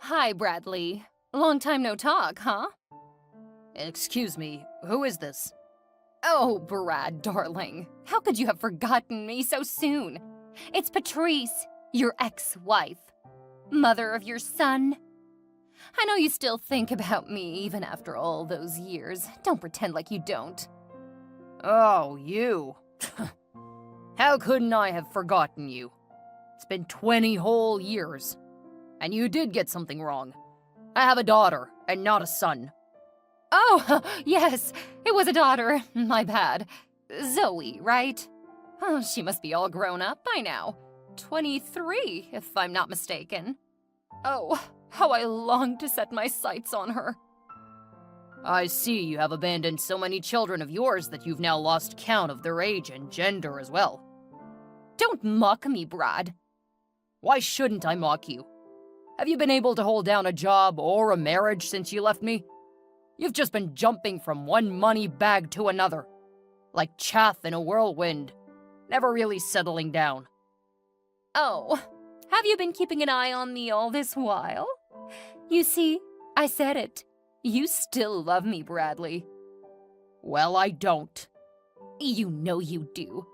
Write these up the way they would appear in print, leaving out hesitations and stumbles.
Hi, Bradley. Long time no talk, huh? Excuse me, who is this? Oh, Brad, darling. How could you have forgotten me so soon? It's Patrice, your ex-wife. Mother of your son. I know you still think about me even after all those years. Don't pretend like you don't. Oh, you. How couldn't I have forgotten you? It's been 20 whole years. And you did get something wrong. I have a daughter, and not a son. Oh, yes, it was a daughter. My bad. Zoe, right? Oh, she must be all grown up by now. 23, if I'm not mistaken. Oh, how I long to set my sights on her. I see you have abandoned so many children of yours that you've now lost count of their age and gender as well. Don't mock me, Brad. Why shouldn't I mock you? Have you been able to hold down a job or a marriage since you left me? You've just been jumping from one money bag to another, like chaff in a whirlwind, never really settling down. Oh, have you been keeping an eye on me all this while? You see, I said it. You still love me, Bradley. Well, I don't. You know you do.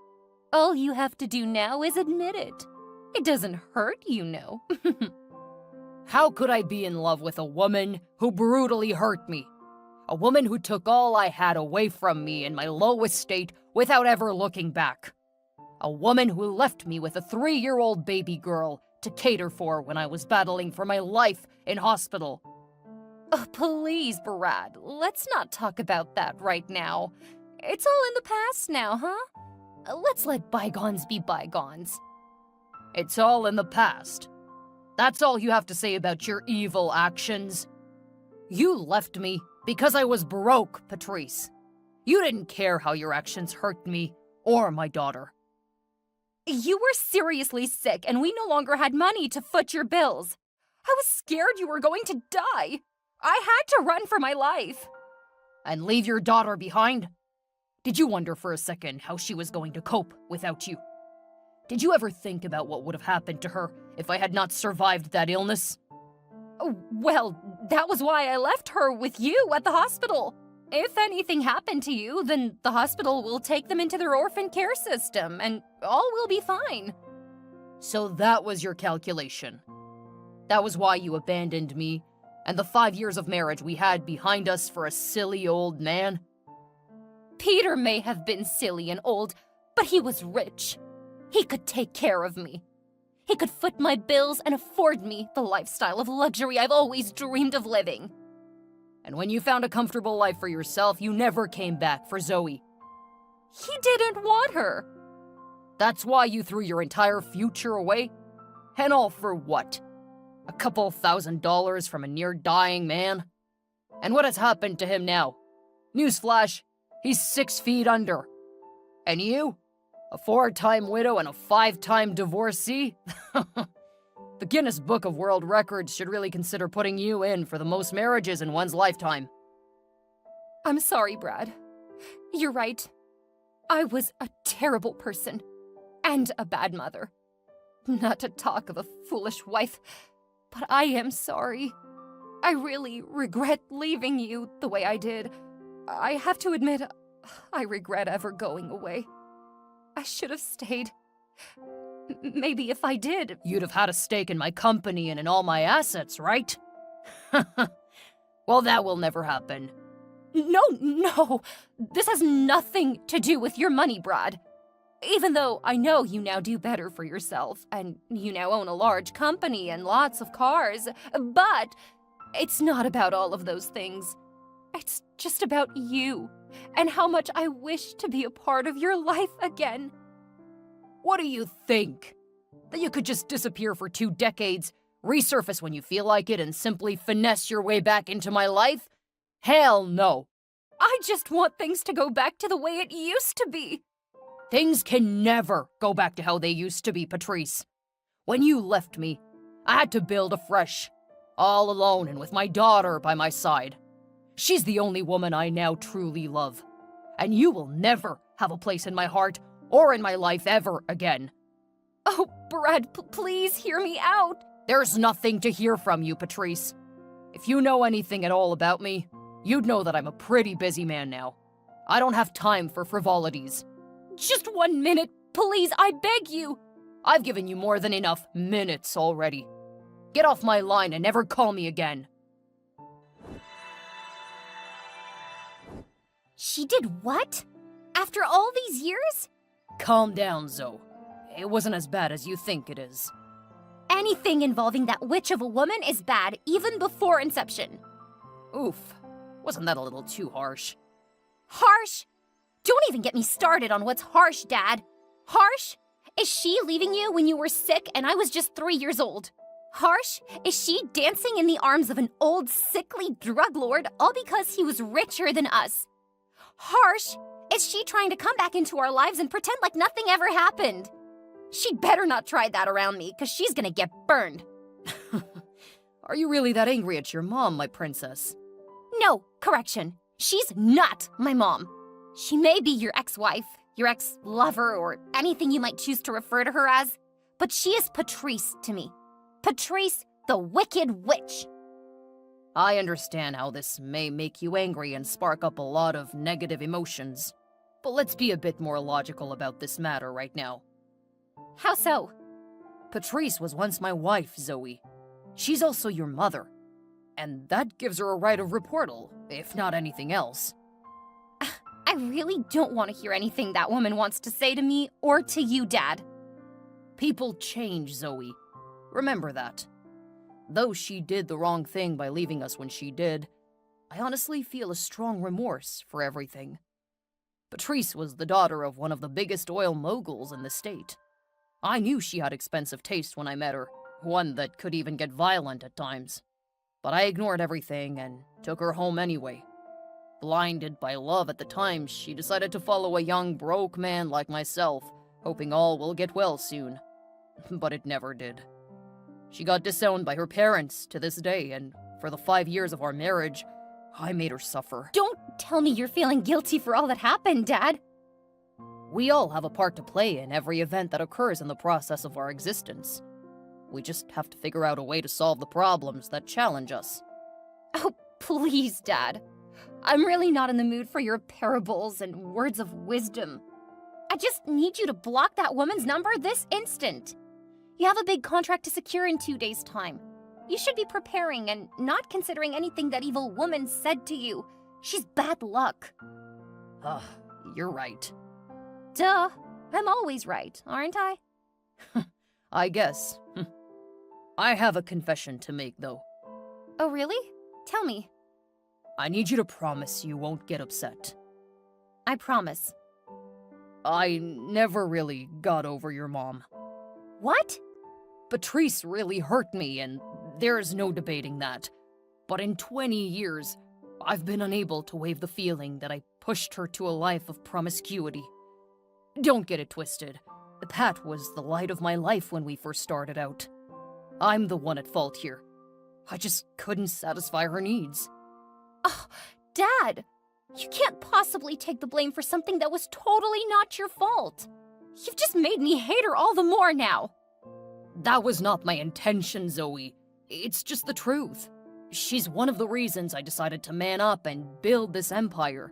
All you have to do now is admit it. It doesn't hurt, you know. How could I be in love with a woman who brutally hurt me? A woman who took all I had away from me in my lowest state without ever looking back. A woman who left me with a 3-year-old baby girl to cater for when I was battling for my life in hospital. Oh, please, Brad, let's not talk about that right now. It's all in the past now, huh? Let's let bygones be bygones. It's all in the past. That's all you have to say about your evil actions. You left me because I was broke, Patrice. You didn't care how your actions hurt me or my daughter. You were seriously sick and we no longer had money to foot your bills. I was scared you were going to die. I had to run for my life. And leave your daughter behind? Did you wonder for a second how she was going to cope without you? Did you ever think about what would have happened to her if I had not survived that illness? Oh, well, that was why I left her with you at the hospital. If anything happened to you, then the hospital will take them into their orphan care system, and all will be fine. So that was your calculation. That was why you abandoned me, and the 5 years of marriage we had behind us for a silly old man? Peter may have been silly and old, but he was rich. He could take care of me. He could foot my bills and afford me the lifestyle of luxury I've always dreamed of living. And when you found a comfortable life for yourself, you never came back for Zoe. He didn't want her. That's why you threw your entire future away? And all for what? A couple $1,000 from a near-dying man? And what has happened to him now? Newsflash, he's 6 feet under. And you? A 4-time widow and a 5-time divorcee? The Guinness Book of World Records should really consider putting you in for the most marriages in one's lifetime. I'm sorry, Brad. You're right. I was a terrible person. And a bad mother. Not to talk of a foolish wife, but I am sorry. I really regret leaving you the way I did. I have to admit, I regret ever going away. I should have stayed. Maybe if I did... You'd have had a stake in my company and in all my assets, right? Well, that will never happen. No. This has nothing to do with your money, Brad. Even though I know you now do better for yourself, and you now own a large company and lots of cars, but it's not about all of those things. It's just about you, and how much I wish to be a part of your life again. What do you think? That you could just disappear for 2 decades, resurface when you feel like it, and simply finesse your way back into my life? Hell no. I just want things to go back to the way it used to be. Things can never go back to how they used to be, Patrice. When you left me, I had to build afresh, all alone and with my daughter by my side. She's the only woman I now truly love. And you will never have a place in my heart or in my life ever again. Oh, Brad, please hear me out. There's nothing to hear from you, Patrice. If you know anything at all about me, you'd know that I'm a pretty busy man now. I don't have time for frivolities. Just 1 minute, please, I beg you. I've given you more than enough minutes already. Get off my line and never call me again. She did what? After all these years? Calm down, Zoe. It wasn't as bad as you think it is. Anything involving that witch of a woman is bad, even before inception. Oof. Wasn't that a little too harsh? Harsh? Don't even get me started on what's harsh, Dad. Harsh? Is she leaving you when you were sick and I was just 3 years old? Harsh? Is she dancing in the arms of an old, sickly drug lord all because he was richer than us? Harsh? Is she trying to come back into our lives and pretend like nothing ever happened? She'd better not try that around me, because she's gonna get burned. Are you really that angry at your mom, my princess? No, correction. She's not my mom. She may be your ex-wife, your ex-lover, or anything you might choose to refer to her as, but she is Patrice to me. Patrice, the Wicked Witch. I understand how this may make you angry and spark up a lot of negative emotions. But let's be a bit more logical about this matter right now. How so? Patrice was once my wife, Zoe. She's also your mother. And that gives her a right of reportal, if not anything else. I really don't want to hear anything that woman wants to say to me or to you, Dad. People change, Zoe. Remember that. Though she did the wrong thing by leaving us when she did, I honestly feel a strong remorse for everything. Patrice was the daughter of one of the biggest oil moguls in the state. I knew she had expensive taste when I met her, one that could even get violent at times. But I ignored everything and took her home anyway. Blinded by love at the time, she decided to follow a young, broke man like myself, hoping all will get well soon. But it never did. She got disowned by her parents to this day, and for the 5 years of our marriage, I made her suffer. Don't tell me you're feeling guilty for all that happened, Dad. We all have a part to play in every event that occurs in the process of our existence. We just have to figure out a way to solve the problems that challenge us. Oh, please, Dad. I'm really not in the mood for your parables and words of wisdom. I just need you to block that woman's number this instant. You have a big contract to secure in 2 days' time. You should be preparing and not considering anything that evil woman said to you. She's bad luck. You're right. Duh. I'm always right, aren't I? I guess. I have a confession to make, though. Oh, really? Tell me. I need you to promise you won't get upset. I promise. I never really got over your mom. What? Patrice really hurt me, and there's no debating that. But in 20 years, I've been unable to waive the feeling that I pushed her to a life of promiscuity. Don't get it twisted. Pat was the light of my life when we first started out. I'm the one at fault here. I just couldn't satisfy her needs. Oh, Dad! You can't possibly take the blame for something that was totally not your fault. You've just made me hate her all the more now. That was not my intention, Zoe. It's just the truth. She's one of the reasons I decided to man up and build this empire.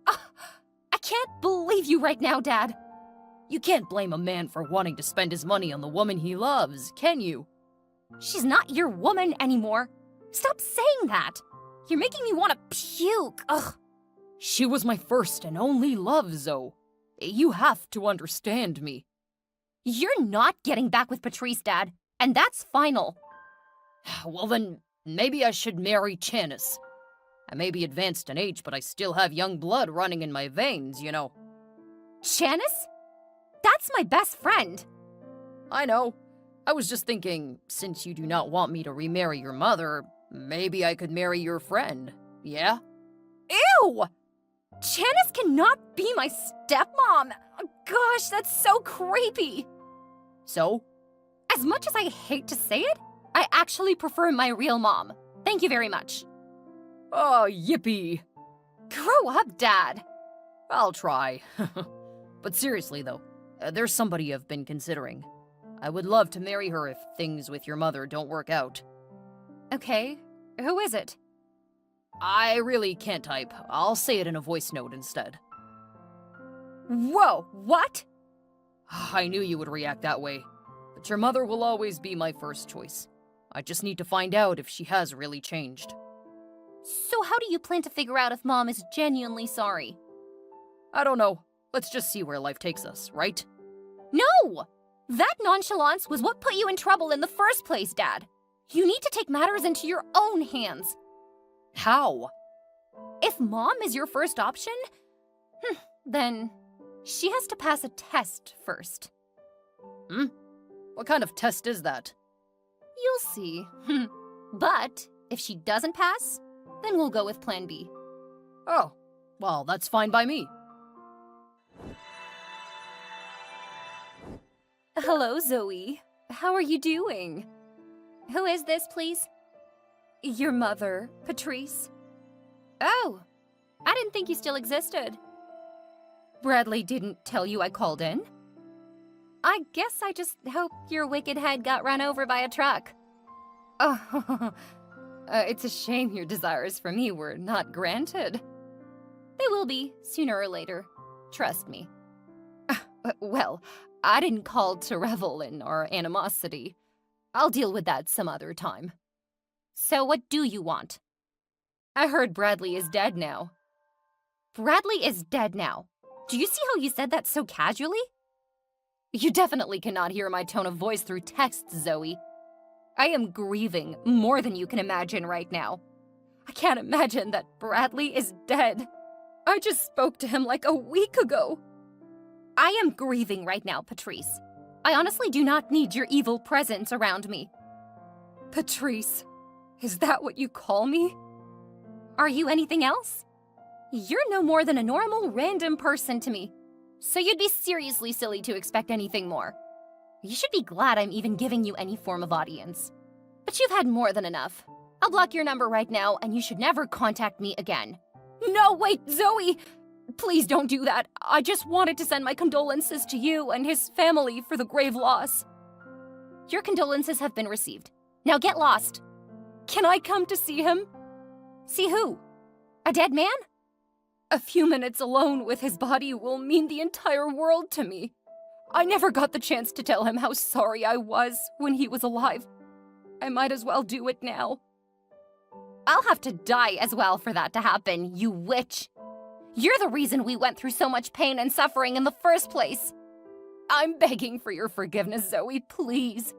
I can't believe you right now, Dad. You can't blame a man for wanting to spend his money on the woman he loves, can you? She's not your woman anymore. Stop saying that. You're making me want to puke. Ugh. She was my first and only love, Zoe. You have to understand me. You're not getting back with Patrice, Dad, and that's final. Well then, maybe I should marry Janice. I may be advanced in age, but I still have young blood running in my veins, you know. Janice? That's my best friend. I know. I was just thinking, since you do not want me to remarry your mother, maybe I could marry your friend, yeah? Ew! Janice cannot be my stepmom. Gosh, that's so creepy. So? As much as I hate to say it, I actually prefer my real mom. Thank you very much. Oh, yippee. Grow up, Dad. I'll try. But seriously, though, there's somebody I've been considering. I would love to marry her if things with your mother don't work out. Okay, who is it? I really can't type. I'll say it in a voice note instead. Whoa, what? I knew you would react that way, but your mother will always be my first choice. I just need to find out if she has really changed. So how do you plan to figure out if Mom is genuinely sorry? I don't know. Let's just see where life takes us, right? No! That nonchalance was what put you in trouble in the first place, Dad. You need to take matters into your own hands. How? If Mom is your first option, then she has to pass a test first. What kind of test is that? You'll see. But if she doesn't pass, then we'll go with Plan B. Oh, well, that's fine by me. Hello, Zoe. How are you doing? Who is this, please? Your mother, Patrice. Oh, I didn't think you still existed. Bradley didn't tell you I called in? I guess I just hope your wicked head got run over by a truck. Oh, it's a shame your desires for me were not granted. They will be, sooner or later. Trust me. Well, I didn't call to revel in our animosity. I'll deal with that some other time. So what do you want? I heard Bradley is dead now. Bradley is dead now? Do you see how you said that so casually? You definitely cannot hear my tone of voice through text, Zoe. I am grieving more than you can imagine right now. I can't imagine that Bradley is dead. I just spoke to him like a week ago. I am grieving right now, Patrice. I honestly do not need your evil presence around me. Patrice, is that what you call me? Are you anything else? You're no more than a normal, random person to me. So you'd be seriously silly to expect anything more. You should be glad I'm even giving you any form of audience. But you've had more than enough. I'll block your number right now, and you should never contact me again. No, wait, Zoe! Please don't do that. I just wanted to send my condolences to you and his family for the grave loss. Your condolences have been received. Now get lost. Can I come to see him? See who? A dead man? A few minutes alone with his body will mean the entire world to me. I never got the chance to tell him how sorry I was when he was alive. I might as well do it now. I'll have to die as well for that to happen, you witch. You're the reason we went through so much pain and suffering in the first place. I'm begging for your forgiveness, Zoe, please.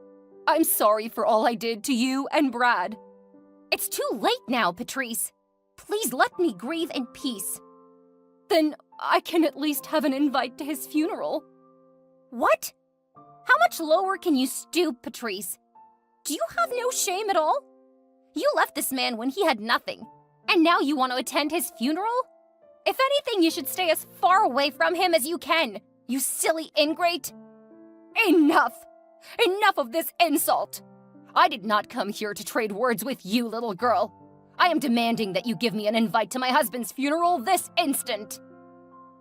I'm sorry for all I did to you and Brad. It's too late now, Patrice. Please let me grieve in peace. Then I can at least have an invite to his funeral. What? How much lower can you stoop, Patrice? Do you have no shame at all? You left this man when he had nothing, and now you want to attend his funeral? If anything, you should stay as far away from him as you can, you silly ingrate. Enough! Enough of this insult! I did not come here to trade words with you, little girl. I am demanding that you give me an invite to my husband's funeral this instant.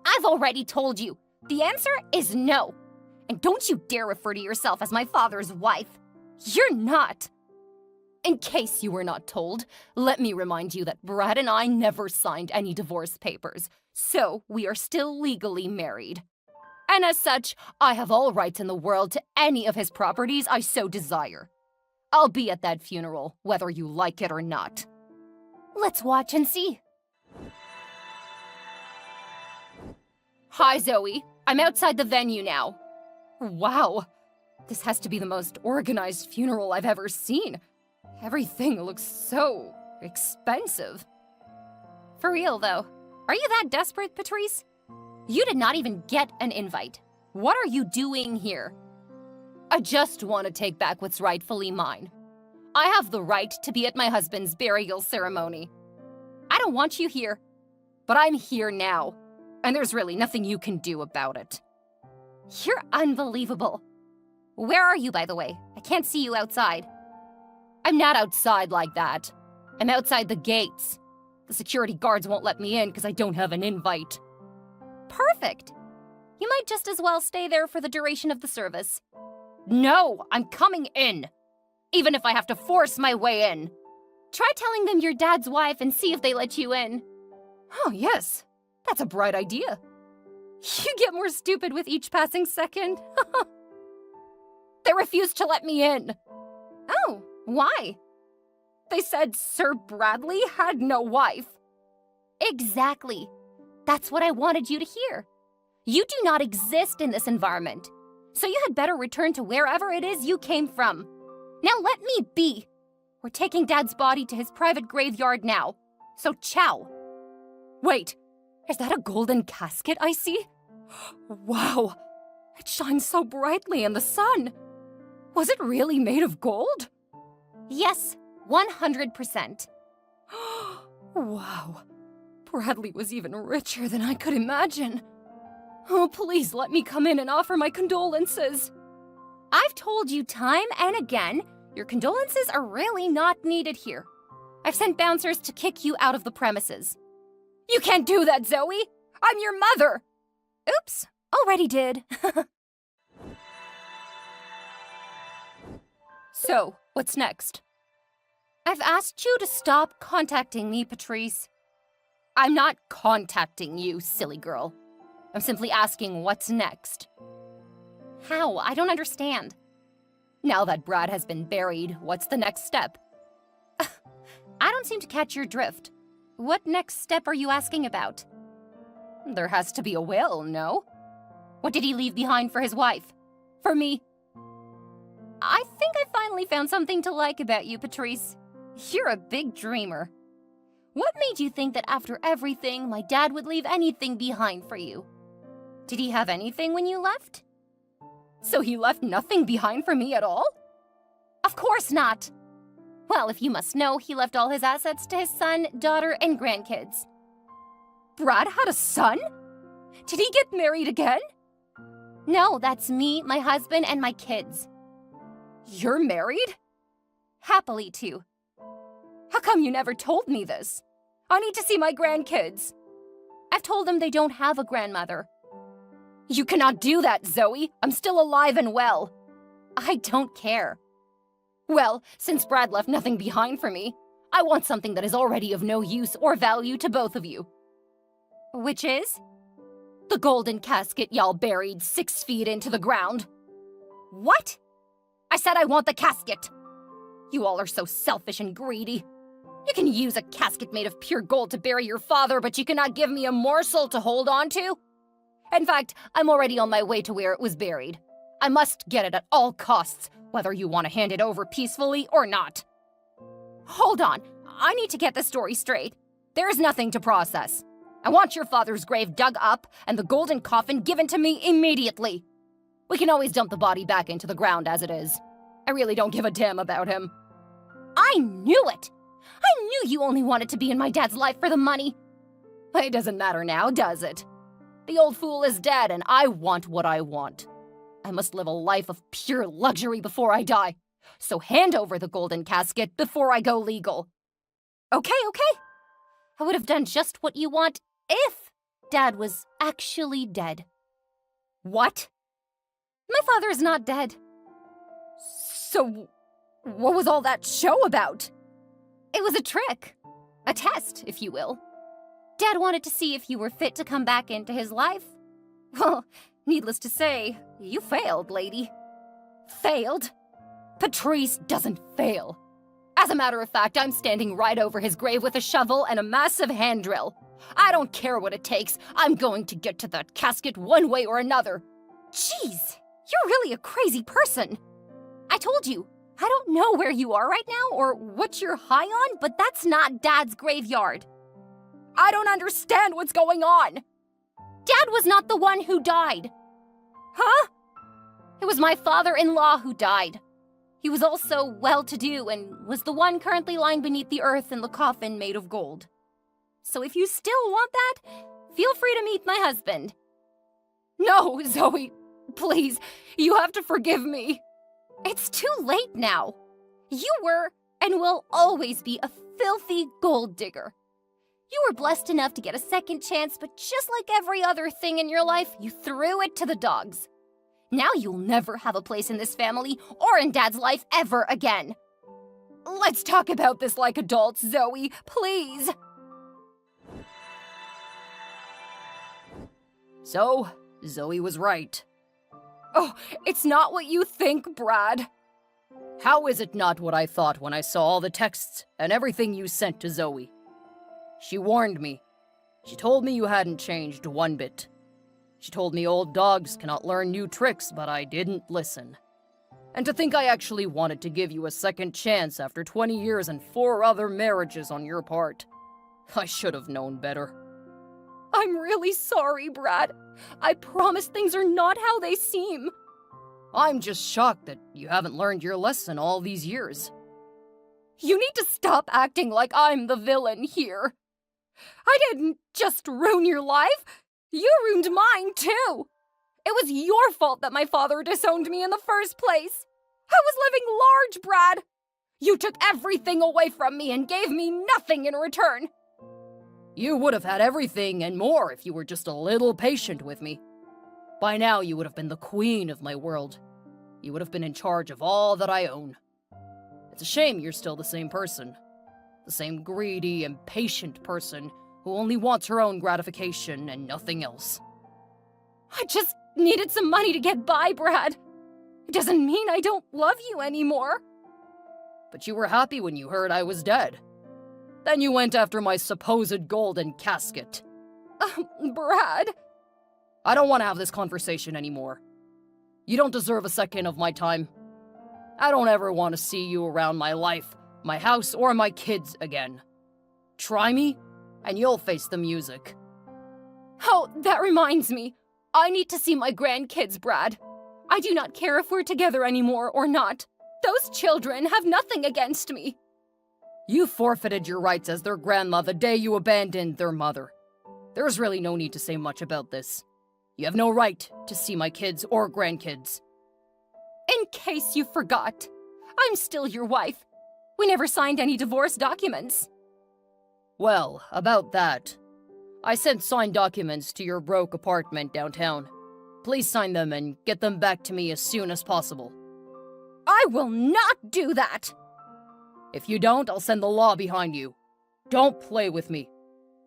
I've already told you. The answer is no. And don't you dare refer to yourself as my father's wife. You're not. In case you were not told, let me remind you that Brad and I never signed any divorce papers, so we are still legally married. And as such, I have all rights in the world to any of his properties I so desire. I'll be at that funeral, whether you like it or not. Let's watch and see. Hi, Zoe. I'm outside the venue now. Wow. This has to be the most organized funeral I've ever seen. Everything looks so expensive. For real, though. Are you that desperate, Patrice? You did not even get an invite. What are you doing here? I just want to take back what's rightfully mine. I have the right to be at my husband's burial ceremony. I don't want you here, but I'm here now, and there's really nothing you can do about it. You're unbelievable. Where are you, by the way? I can't see you outside. I'm not outside like that. I'm outside the gates. The security guards won't let me in because I don't have an invite. Perfect. You might just as well stay there for the duration of the service. No, I'm coming in. Even if I have to force my way in. Try telling them you're Dad's wife and see if they let you in. Oh, yes. That's a bright idea. You get more stupid with each passing second. They refused to let me in. Oh, why? They said Sir Bradley had no wife. Exactly. That's what I wanted you to hear. You do not exist in this environment, so you had better return to wherever it is you came from. Now let me be. We're taking Dad's body to his private graveyard now, so ciao. Wait, is that a golden casket I see? Wow, it shines so brightly in the sun. Was it really made of gold? Yes, 100%. Wow, Bradley was even richer than I could imagine. Oh, please let me come in and offer my condolences. I've told you time and again, your condolences are really not needed here. I've sent bouncers to kick you out of the premises. You can't do that, Zoe! I'm your mother! Oops, already did. So, what's next? I've asked you to stop contacting me, Patrice. I'm not contacting you, silly girl. I'm simply asking what's next. How? I don't understand. Now that Brad has been buried, what's the next step? I don't seem to catch your drift. What next step are you asking about? There has to be a will, no? What did he leave behind for his wife? For me? I think I finally found something to like about you, Patrice. You're a big dreamer. What made you think that after everything, my dad would leave anything behind for you? Did he have anything when you left? So he left nothing behind for me at all? Of course not. Well, if you must know, he left all his assets to his son, daughter, and grandkids. Brad had a son? Did he get married again? No, that's me, my husband, and my kids. You're married? Happily, too. How come you never told me this? I need to see my grandkids. I've told them they don't have a grandmother. You cannot do that, Zoe. I'm still alive and well. I don't care. Well, since Brad left nothing behind for me, I want something that is already of no use or value to both of you. Which is? The golden casket y'all buried 6 feet into the ground. What? I said I want the casket. You all are so selfish and greedy. You can use a casket made of pure gold to bury your father, but you cannot give me a morsel to hold on to. In fact, I'm already on my way to where it was buried. I must get it at all costs, whether you want to hand it over peacefully or not. Hold on, I need to get the story straight. There is nothing to process. I want your father's grave dug up and the golden coffin given to me immediately. We can always dump the body back into the ground as it is. I really don't give a damn about him. I knew it! I knew you only wanted to be in my dad's life for the money. It doesn't matter now, does it? The old fool is dead and I want what I want. I must live a life of pure luxury before I die. So hand over the golden casket before I go legal. Okay. I would have done just what you want if Dad was actually dead. What? My father is not dead. So, what was all that show about? It was a trick. A test, if you will. Dad wanted to see if you were fit to come back into his life. Well, needless to say, you failed, lady. Failed? Patrice doesn't fail. As a matter of fact, I'm standing right over his grave with a shovel and a massive hand drill. I don't care what it takes. I'm going to get to that casket one way or another. Jeez, you're really a crazy person. I told you, I don't know where you are right now or what you're high on, but that's not Dad's graveyard. I don't understand what's going on. Dad was not the one who died. Huh? It was my father-in-law who died. He was also well-to-do and was the one currently lying beneath the earth in the coffin made of gold. So if you still want that, feel free to meet my husband. No, Zoe, please, you have to forgive me. It's too late now. You were and will always be a filthy gold digger. You were blessed enough to get a second chance, but just like every other thing in your life, you threw it to the dogs. Now you'll never have a place in this family or in Dad's life ever again. Let's talk about this like adults, Zoe, please. So, Zoe was right. Oh, it's not what you think, Brad. How is it not what I thought when I saw all the texts and everything you sent to Zoe? She warned me. She told me you hadn't changed one bit. She told me old dogs cannot learn new tricks, but I didn't listen. And to think I actually wanted to give you a second chance after 20 years and 4 other marriages on your part. I should have known better. I'm really sorry, Brad. I promise things are not how they seem. I'm just shocked that you haven't learned your lesson all these years. You need to stop acting like I'm the villain here. I didn't just ruin your life. You ruined mine, too. It was your fault that my father disowned me in the first place. I was living large, Brad. You took everything away from me and gave me nothing in return. You would have had everything and more if you were just a little patient with me. By now, you would have been the queen of my world. You would have been in charge of all that I own. It's a shame you're still the same person. The same greedy, impatient person who only wants her own gratification and nothing else. I just needed some money to get by, Brad. It doesn't mean I don't love you anymore. But you were happy when you heard I was dead. Then you went after my supposed golden casket. Brad. I don't want to have this conversation anymore. You don't deserve a second of my time. I don't ever want to see you around my life, my house, or my kids again. Try me, and you'll face the music. Oh, that reminds me. I need to see my grandkids, Brad. I do not care if we're together anymore or not. Those children have nothing against me. You forfeited your rights as their grandma the day you abandoned their mother. There's really no need to say much about this. You have no right to see my kids or grandkids. In case you forgot, I'm still your wife. We never signed any divorce documents. Well, about that. I sent signed documents to your broke apartment downtown. Please sign them and get them back to me as soon as possible. I will not do that! If you don't, I'll send the law behind you. Don't play with me.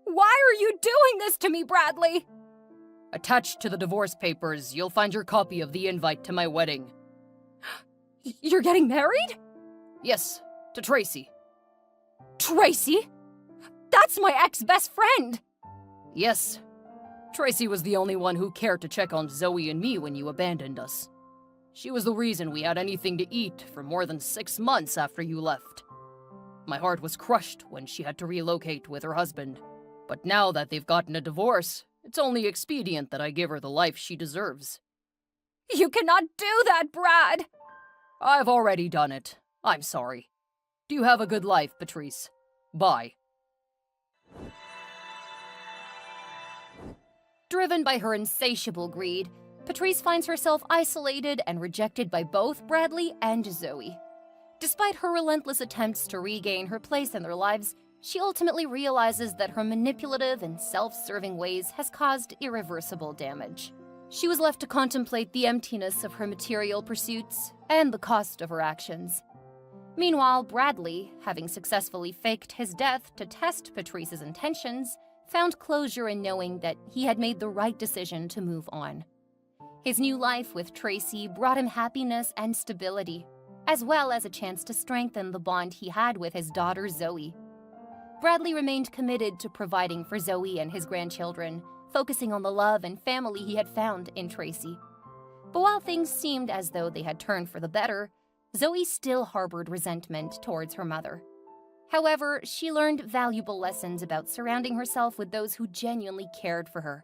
Why are you doing this to me, Bradley? Attached to the divorce papers, you'll find your copy of the invite to my wedding. You're getting married? Yes, to Tracy. Tracy? That's my ex-best friend! Yes. Tracy was the only one who cared to check on Zoe and me when you abandoned us. She was the reason we had anything to eat for more than 6 months after you left. My heart was crushed when she had to relocate with her husband. But now that they've gotten a divorce, it's only expedient that I give her the life she deserves. You cannot do that, Brad! I've already done it. I'm sorry. Do you have a good life, Patrice? Bye. Driven by her insatiable greed, Patrice finds herself isolated and rejected by both Bradley and Zoe. Despite her relentless attempts to regain her place in their lives, she ultimately realizes that her manipulative and self-serving ways has caused irreversible damage. She was left to contemplate the emptiness of her material pursuits and the cost of her actions. Meanwhile, Bradley, having successfully faked his death to test Patrice's intentions, found closure in knowing that he had made the right decision to move on. His new life with Tracy brought him happiness and stability, as well as a chance to strengthen the bond he had with his daughter Zoe. Bradley remained committed to providing for Zoe and his grandchildren, focusing on the love and family he had found in Tracy. But while things seemed as though they had turned for the better, Zoe still harbored resentment towards her mother. However, she learned valuable lessons about surrounding herself with those who genuinely cared for her.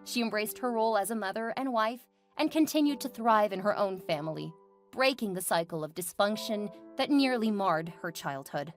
She embraced her role as a mother and wife and continued to thrive in her own family, breaking the cycle of dysfunction that nearly marred her childhood.